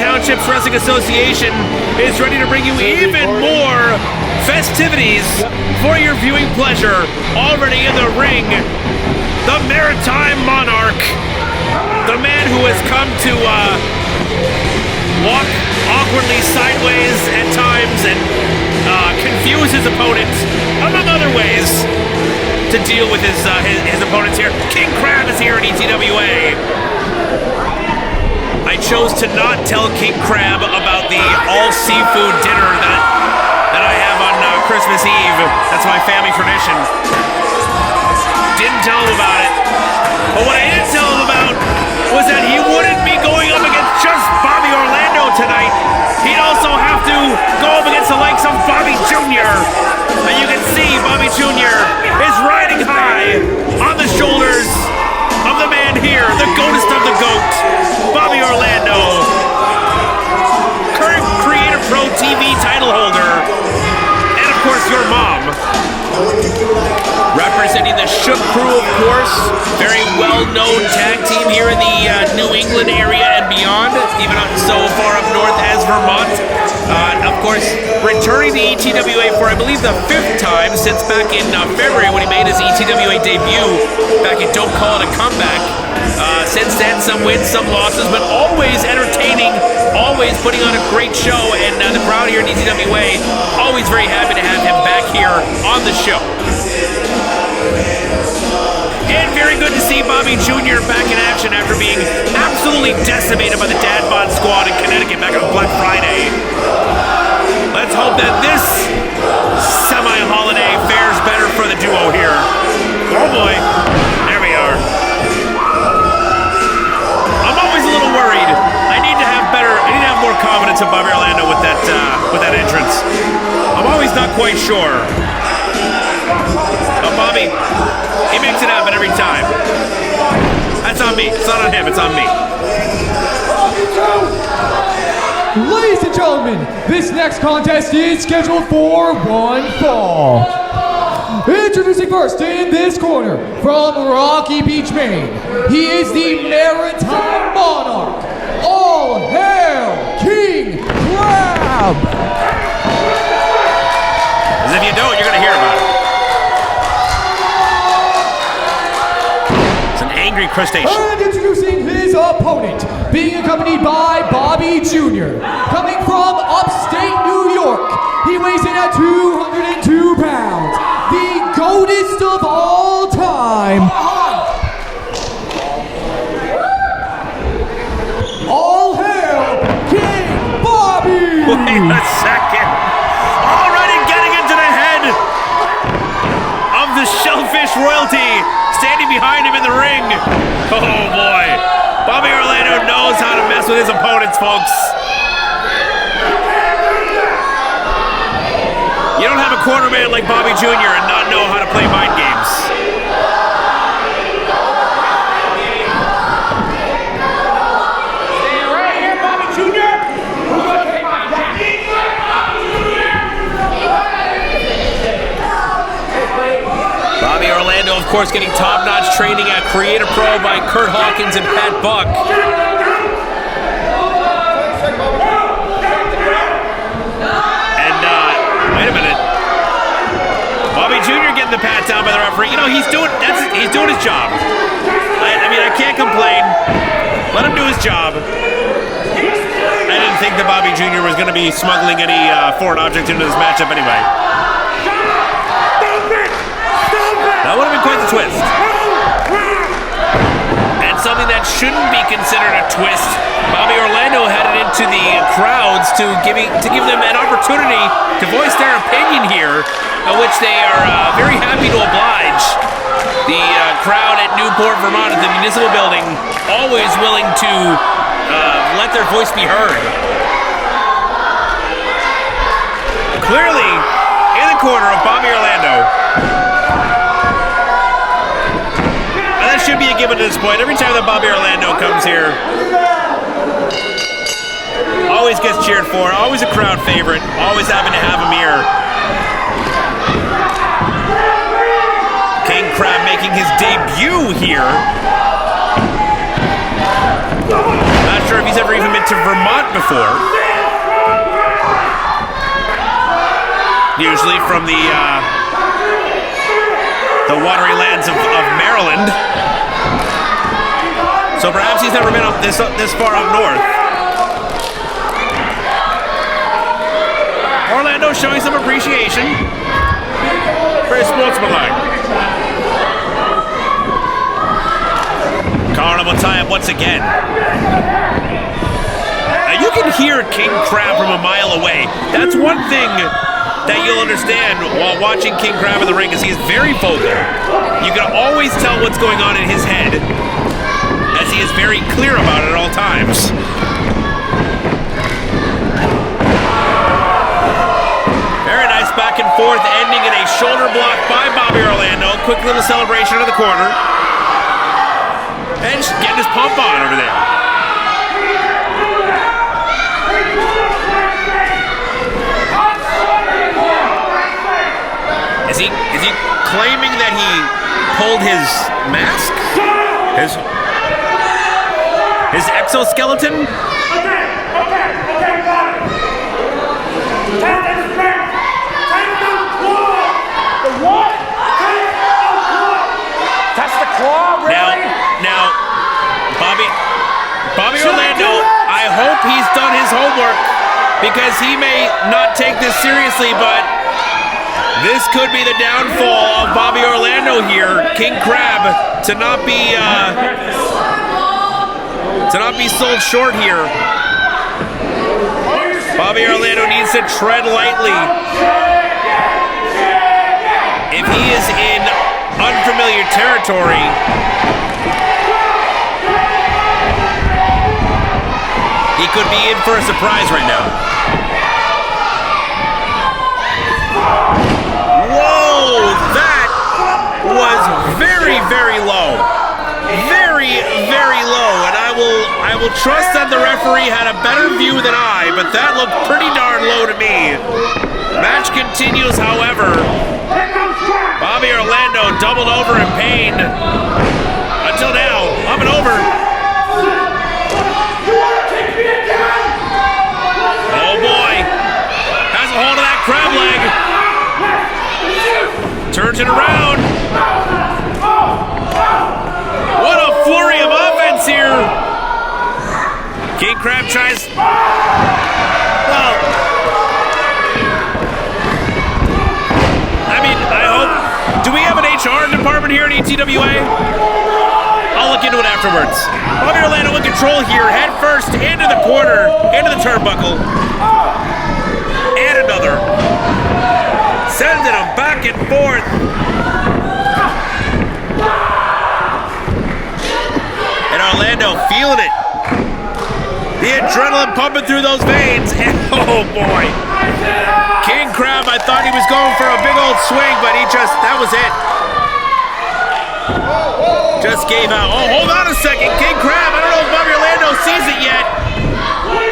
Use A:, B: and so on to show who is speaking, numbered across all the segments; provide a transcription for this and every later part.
A: Townships Wrestling Association is ready to bring you even more festivities for your viewing pleasure. Already in the ring, the Maritime Monarch, the man who has come to walk awkwardly sideways at times and confuse his opponent, among other ways, to deal with his opponents here. King Crab is here at ETWA. I chose to not tell King Crab about the all-seafood dinner that I have on Christmas Eve. That's my family tradition. Didn't tell him about it. But what I did tell him about was that he wouldn't be going up against just Bobby Orlando tonight. He'd also have to go up against the likes of Bobby Jr. And you can see Bobby Jr. is riding high on the shoulders of the man here, the goatest of the GOAT, Bobby Orlando, current Creator Pro TV title holder, and of course your mom. Representing the Shook Crew, of course, very well-known tag team here in the New England area and beyond, even up so far up north as Vermont. Of course, returning to ETWA for, I believe, the 5th time since back in February when he made his ETWA debut back in Don't Call It a Comeback. Since then, some wins, some losses, but always entertaining, always putting on a great show, and the crowd here in ETWA always very happy to have him back here on the show. And very good to see Bobby Jr. back in action after being absolutely decimated by the Dad Bod Squad in Connecticut back on Black Friday. Let's hope that this semi-holiday fares better for the duo here. Oh boy, there we are. I'm always a little worried. I need to have more confidence in Bobby Orlando with that entrance. I'm always not quite sure. Oh, Bobby, he makes it happen every time. That's on me. It's not on him. It's on me.
B: Ladies and gentlemen, this next contest is scheduled for one fall. Introducing first in this corner, from Rocky Beach, Maine, he is the Maritime Monarch. All hail King Crab!
A: As if you don't, you're going to hear about it. It's an angry crustacean.
B: And introducing his opponent, being accompanied by Bobby Jr., coming from upstate New York. He weighs in at 202 pounds. The GOATest of all time. All hail King Bobby!
A: Wait a second. Already getting into the head of the Shellfish royalty, standing behind him in the ring. Oh boy. Bobby Orlando knows how to mess with his opponents, folks. You don't have a corner man like Bobby Jr. and not know how to play mind games.
C: Stay right here, Bobby Jr.
A: Bobby Orlando, of course, getting top-notch training at Creator Pro by Kurt Hawkins and Pat Buck. Wait a minute. Bobby Jr. getting the pat down by the referee. You know, he's doing his job. I mean, I can't complain. Let him do his job. I didn't think that Bobby Jr. was going to be smuggling any foreign object into this matchup anyway. That would have been quite the twist. And something that shouldn't be considered a twist, Bobby Orlando headed into the crowds to give them an opportunity to voice their opinion here, which they are very happy to oblige. The crowd at Newport, Vermont, at the municipal building, always willing to let their voice be heard. Clearly, in the corner of Bobby Orlando. And that should be a given at this point. Every time that Bobby Orlando comes here, always gets cheered for, always a crowd favorite, always happy to have him here. King Crab making his debut here. Not sure if he's ever even been to Vermont before. Usually from the watery lands of Maryland. So perhaps he's never been up this far up north. Orlando showing some appreciation. Very sportsmanlike. Carnival tie-up once again. Now you can hear King Crab from a mile away. That's one thing that you'll understand while watching King Crab in the ring, is he's very vocal. You can always tell what's going on in his head, as he is very clear about it at all times. Very nice back and forth, ending in a shoulder block by Bobby Orlando. Quick little celebration in the corner. And getting his pump on over there. Is he claiming that he pulled his mask? His exoskeleton?
C: Okay, got it. Take the strength. Take the claw. The what? Take the claw. That's the claw, really?
A: Now, Bobby Orlando, I hope he's done his homework, because he may not take this seriously, but this could be the downfall of Bobby Orlando here. King Crab to not be sold short here. Bobby Orlando needs to tread lightly. If he is in unfamiliar territory, he could be in for a surprise right now. Whoa, that was very, very low. Very, very low. And I will trust that the referee had a better view than I, but that looked pretty darn low to me. Match continues, however. Bobby Orlando doubled over in pain. Until now, up and over. Oh boy. Has a hold of that crab leg. Turns it around. What a flurry of offense here. King Crab tries. Well, I mean, I hope. Do we have an HR department here at ETWA? I'll look into it afterwards. Bobby Orlando in control here, head first into the corner, into the turnbuckle. And another. Sending him back and forth. And Orlando feeling it. The adrenaline pumping through those veins. And oh boy. King Crab, I thought he was going for a big old swing, but that was it. Just gave out. Oh, hold on a second. King Crab, I don't know if Bobby Orlando sees it yet,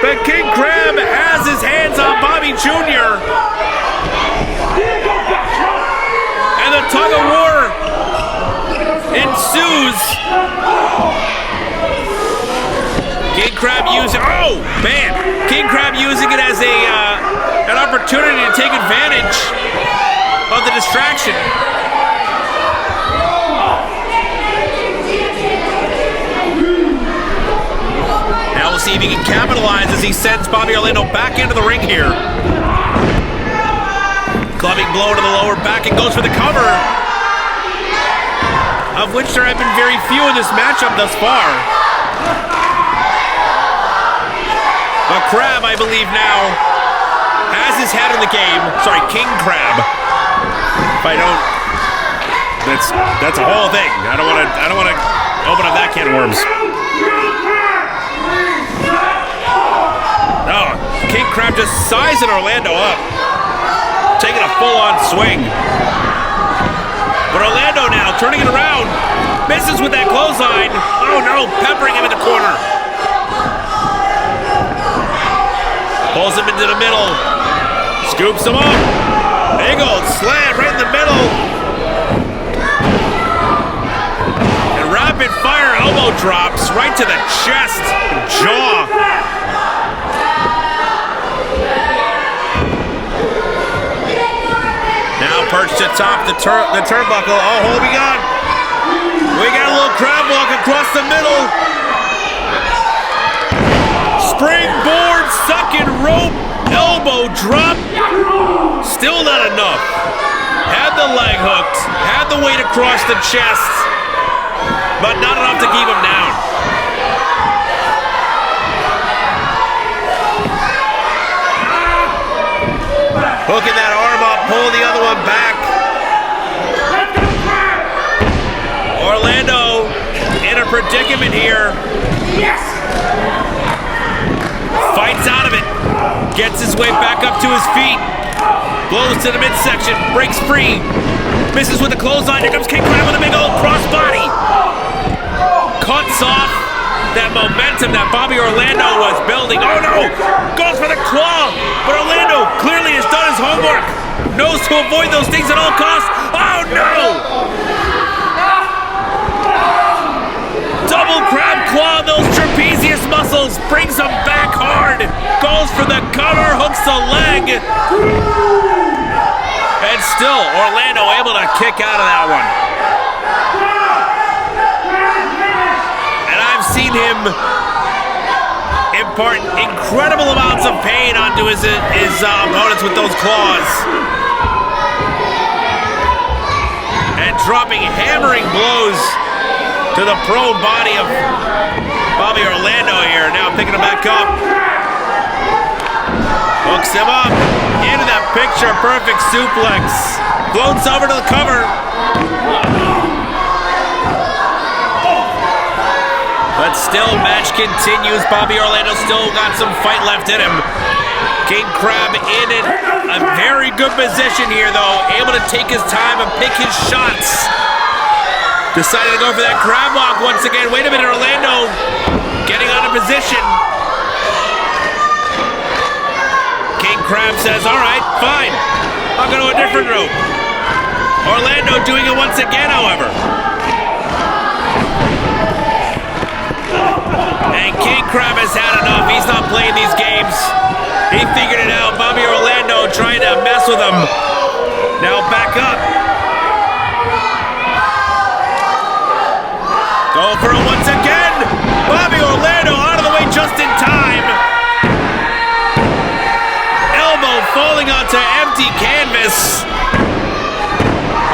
A: but King Crab has his hands on Bobby Jr. And the tug of war ensues. King Crab using, oh man, King Crab using it as an opportunity to take advantage of the distraction. Now we'll see if he can capitalize as he sends Bobby Orlando back into the ring here. Clubbing blow to the lower back and goes for the cover, of which there have been very few in this matchup thus far. But Crab, I believe now, has his head in the game. Sorry, King Crab. If I don't, that's a whole thing. I don't want to open up that can of worms. Oh, King Crab just sizing Orlando up, taking a full-on swing. But Orlando now turning it around, misses with that clothesline. Oh no, peppering him in the corner. Pulls him into the middle, scoops him up. Big old slam right in the middle. And rapid fire elbow drops right to the chest and jaw. atop the turnbuckle. Oh, holding on. We got a little crab walk across the middle. Springboard, sucking rope, elbow drop. Still not enough. Had the leg hooked, had the weight across the chest, but not enough to keep him down. Hooking that arm up, pull the other one back. Orlando in a predicament here.
C: Yes!
A: Fights out of it. Gets his way back up to his feet. Blows to the midsection. Breaks free. Misses with the clothesline. Here comes King Crab with a big old crossbody. Cuts off that momentum that Bobby Orlando was building. Oh no! Goes for the claw. But Orlando clearly has done his homework. Knows to avoid those things at all costs. Oh no! Double crab claw, those trapezius muscles, brings him back hard. Goes for the cover, hooks the leg. And still, Orlando able to kick out of that one. And I've seen him impart incredible amounts of pain onto his opponents with those claws. And dropping hammering blows to the prone body of Bobby Orlando here. Now picking him back up. Hooks him up. Into that picture perfect suplex. Floats over to the cover. But still, match continues. Bobby Orlando still got some fight left in him. King Crab in a very good position here, though. Able to take his time and pick his shots. Decided to go for that crab walk once again. Wait a minute, Orlando getting out of position. King Crab says, all right, fine. I'll go to a different route. Orlando doing it once again, however. And King Crab has had enough. He's not playing these games. He figured it out. Bobby Orlando trying to mess with him. Now back up. Going for it once again. Bobby Orlando out of the way just in time. Elbow falling onto empty canvas.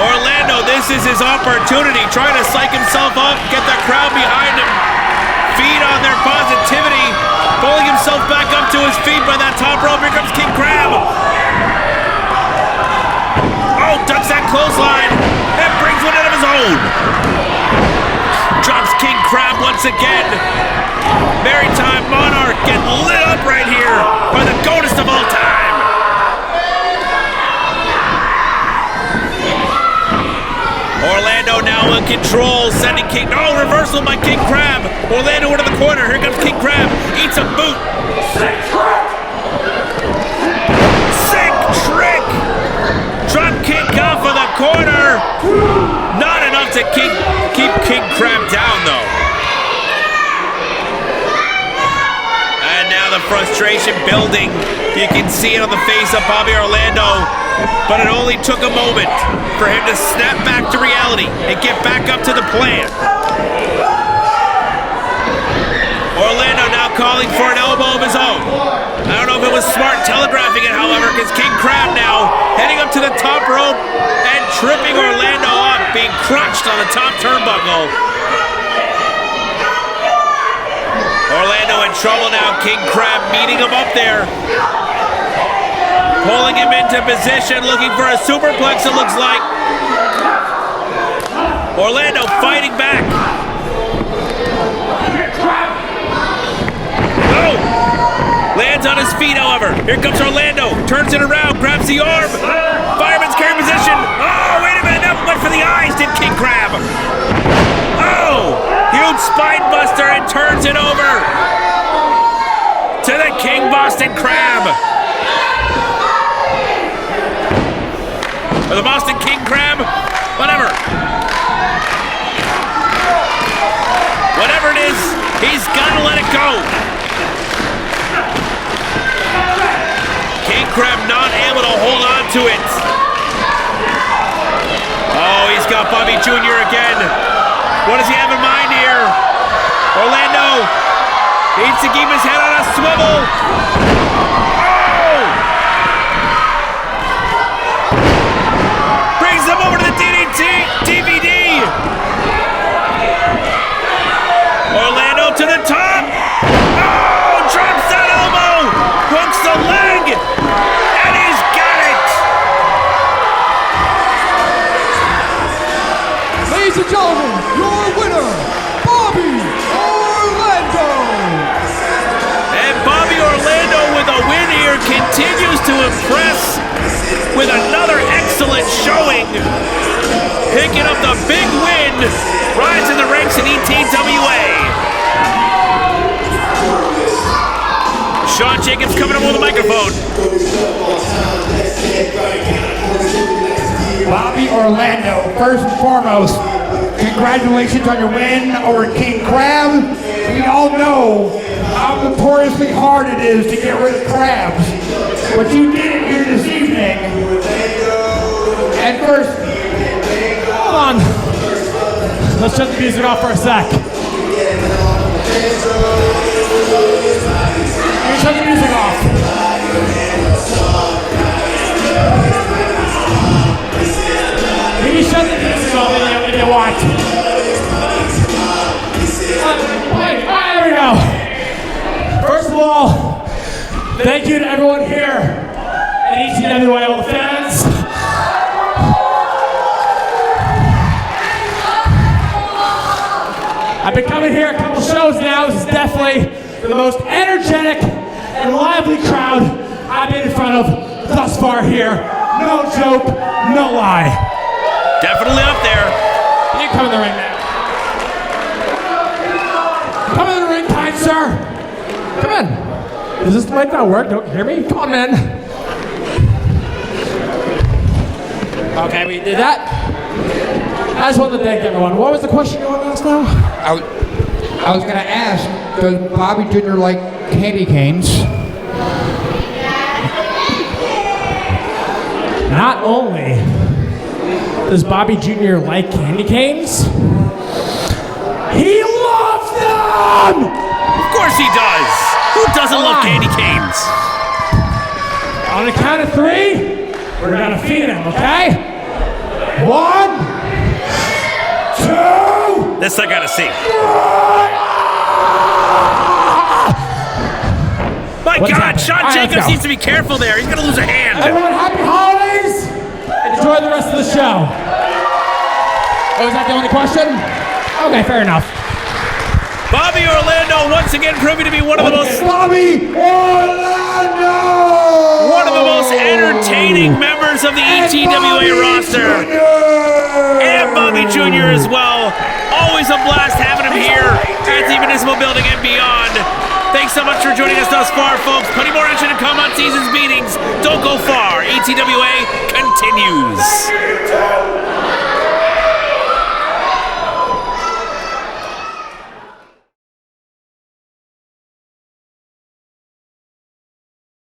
A: Orlando, this is his opportunity. Trying to psych himself up, get the crowd behind him. Feed on their positivity. Pulling himself back up to his feet by that top rope. Here comes King Crab. Oh, ducks that clothesline. And brings one out of his own. Drops King Crab once again. Maritime Monarch getting lit up right here by the goatest of all time. Orlando now in control, sending King. Oh, reversal by King Crab. Orlando into the corner. Here comes King Crab. Eats a boot. Sick trick. Drop kick off of the corner. Not enough to keep King Crab down, though. And now the frustration building. You can see it on the face of Bobby Orlando. But it only took a moment for him to snap back to reality and get back up to the plan. Orlando now calling for an elbow of his own. I don't know if it was smart telegraphing it, however, because King Crab now heading up to the top rope and tripping Orlando up, being crunched on the top turnbuckle. Orlando in trouble now. King Crab meeting him up there. Pulling him into position, looking for a superplex, it looks like. Orlando fighting back. Oh! Lands on his feet, however. Here comes Orlando. Turns it around, grabs the arm. Fireman's carry position. Oh, wait a minute. That went for the eyes, did King Crab. Oh! Huge spine buster and turns it over to the King Boston Crab. Or the Boston King Crab, whatever. Whatever it is, he's got to let it go. King Crab not able to hold on to it. got Bobby Jr. again. What does he have in mind here? Orlando needs to keep his head on a swivel. Oh! Brings him over to the DVD. Orlando to the top. Oh! Drops that elbow. Hooks the leg. And he's got it.
B: Ladies and gentlemen, your winner, Bobby Orlando.
A: And Bobby Orlando with a win here continues to impress with another excellent showing. Picking up the big win, rising the ranks in ETWA. Sean Jacobs coming up with a microphone.
C: Bobby Orlando, first and foremost, congratulations on your win over King Crab. We all know how notoriously hard it is to get rid of crabs, but you did it here this evening. And first,
B: Hold on. Let's shut the music off for a sec. Shut the music off. Maybe shut the music off if you want. Wait, there we go. First of all, thank you to everyone here at ETWA, all the fans. I've been coming here a couple shows now. This is definitely the most energetic and lively crowd I've been in front of thus far here. No joke, no lie.
A: Definitely up there.
B: You can come in the ring now. Come in the ring, kind sir. Come in. Does this mic not work? Don't you hear me? Come on, man. Okay, we did that. I just wanted to thank everyone. What was the question you wanted to ask now?
C: I was going to ask, does Bobby Jr. like candy canes?
B: Not only does Bobby Jr. like candy canes, he loves them!
A: Of course he does. Who doesn't love candy canes?
B: On the count of 3, we're gonna feed him, okay? 1, 2,
A: This I gotta see. My
B: What's
A: God,
B: happening?
A: Sean
B: All right, let's
A: Jacobs
B: go.
A: needs to be careful there. He's gonna lose a hand.
B: Everyone, happy holidays! Enjoy the rest of the show. Oh, is that the only question? Okay, fair enough.
A: Bobby Orlando once again proving to be one of the most
C: Bobby Orlando!
A: one of the most entertaining members of the ETWA roster. And Bobby Jr. as well. Always a blast having him here at the Municipal Building and beyond. Thanks so much for joining us thus far, folks. Plenty more action to come on season's meetings. Don't go far. ETWA continues.